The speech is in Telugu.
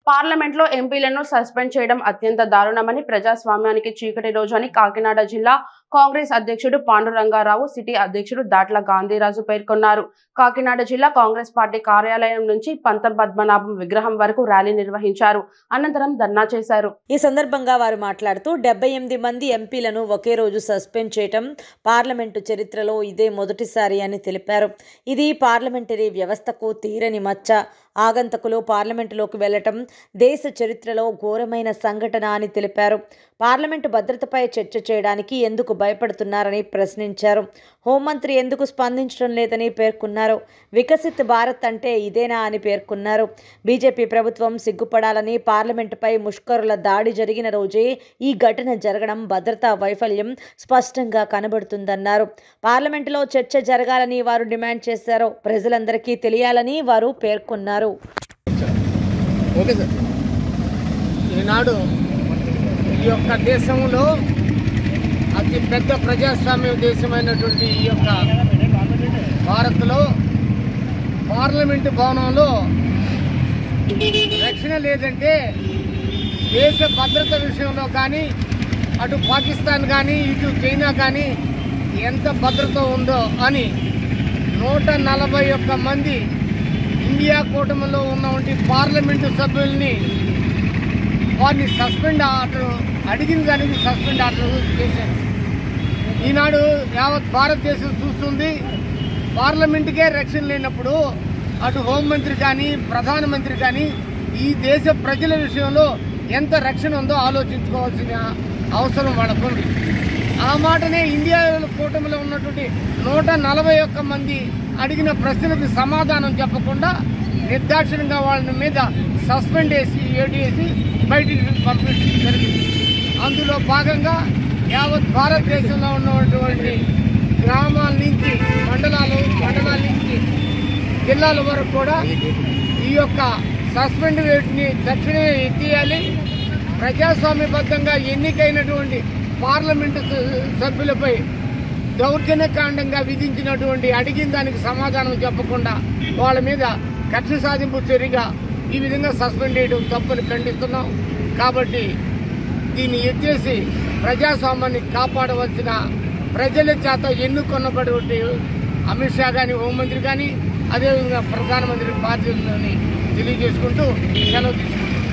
పార్లమెంట్లో ఎంపీలను సస్పెండ్ చేయడం అత్యంత దారుణమని, ప్రజాస్వామ్యానికి చీకటి రోజు అని కాకినాడ జిల్లా కాంగ్రెస్ అధ్యక్షుడు పాండురంగారావు, సిటీ అధ్యక్షుడు దాట్ల గాంధీరాజు పేర్కొన్నారు. కాకినాడ జిల్లా కాంగ్రెస్ పార్టీ కార్యాలయం నుంచి పంతం పద్మనాభం విగ్రహం వరకు ర్యాలీ నిర్వహించారు. అనంతరం ధర్నా చేశారు. ఈ సందర్భంగా వారు మాట్లాడుతూ 78 మంది ఎంపీలను ఒకే రోజు సస్పెండ్ చేయడం పార్లమెంటు చరిత్రలో ఇదే మొదటిసారి అని తెలిపారు. ఇది పార్లమెంటరీ వ్యవస్థకు తీరని మచ్చ. ఆగంతకులు పార్లమెంటులోకి వెళ్లటం దేశ చరిత్రలో ఘోరమైన సంఘటన అని తెలిపారు. పార్లమెంటు భద్రతపై చర్చ చేయడానికి ఎందుకు భయపడుతున్నారని ప్రశ్నించారు. హోంమంత్రి ఎందుకు స్పందించడం లేదని పేర్కొన్నారు. వికసిత్ భారత్ అంటే ఇదేనా అని పేర్కొన్నారు. బీజేపీ ప్రభుత్వం సిగ్గుపడాలని, పార్లమెంటుపై ముష్కరుల దాడి జరిగిన రోజే ఈ ఘటన జరగడం భద్రతా వైఫల్యం స్పష్టంగా కనబడుతుందన్నారు. పార్లమెంటులో చర్చ జరగాలని వారు డిమాండ్ చేశారు. ప్రజలందరికీ తెలియాలని వారు పేర్కొన్నారు. ఈనాడు ఈ యొక్క దేశంలో అతి పెద్ద ప్రజాస్వామ్య దేశమైనటువంటి ఈ యొక్క భారత్లో పార్లమెంటు భవనంలో రక్షణ లేదంటే దేశ భద్రత విషయంలో కానీ, అటు పాకిస్తాన్ కానీ, ఇటు చైనా కానీ ఎంత భద్రత ఉందో అని 141 మంది ఇండియా కూటమిలో ఉన్నటువంటి పార్లమెంటు సభ్యుల్ని వారిని సస్పెండ్ ఆర్డర్ అడిగిన దానికి సస్పెండ్ ఆర్డర్ చేశారు. ఈనాడు యావత్ భారతదేశం చూస్తుంది. పార్లమెంటుకే రక్షణ లేనప్పుడు అటు హోంమంత్రి కానీ, ప్రధానమంత్రి కానీ ఈ దేశ ప్రజల విషయంలో ఎంత రక్షణ ఉందో ఆలోచించుకోవాల్సిన అవసరం వాళ్ళకుంది. ఆ మాటనే ఇండియా కూటమిలో ఉన్నటువంటి 141 మంది అడిగిన ప్రశ్నలకు సమాధానం చెప్పకుండా నిర్దాక్షిణ్యంగా వాళ్ళ మీద సస్పెండ్ చేసి ఏడేసి బయటికి పంపించడం జరిగింది. అందులో భాగంగా యావత్ భారతదేశంలో ఉన్నటువంటి గ్రామాల నుంచి మండలాల నుంచి జిల్లాల వరకు కూడా ఈ యొక్క సస్పెండ్ రేట్ని తక్షణమే ఎత్తేయాలి. ప్రజాస్వామ్యబద్ధంగా ఎన్నికైనటువంటి పార్లమెంటు సభ్యులపై దౌర్జన్యకాండంగా విధించినటువంటి అడిగిన దానికి సమాధానం చెప్పకుండా వాళ్ళ మీద కక్ష సాధింపు చర్యగా ఈ విధంగా సస్పెండ్ చేయడం తప్పని ఖండిస్తున్నాం. కాబట్టి దీన్ని ఎత్తేసి ప్రజాస్వామ్యాన్ని కాపాడవలసిన ప్రజల చేత ఎన్నుకొన్నటువంటి అమిత్ షా కానీ, హోంమంత్రి కానీ, అదేవిధంగా ప్రధానమంత్రి బాధ్యతలని తెలియజేసుకుంటూ సెలవు తీసుకుంటున్నాం.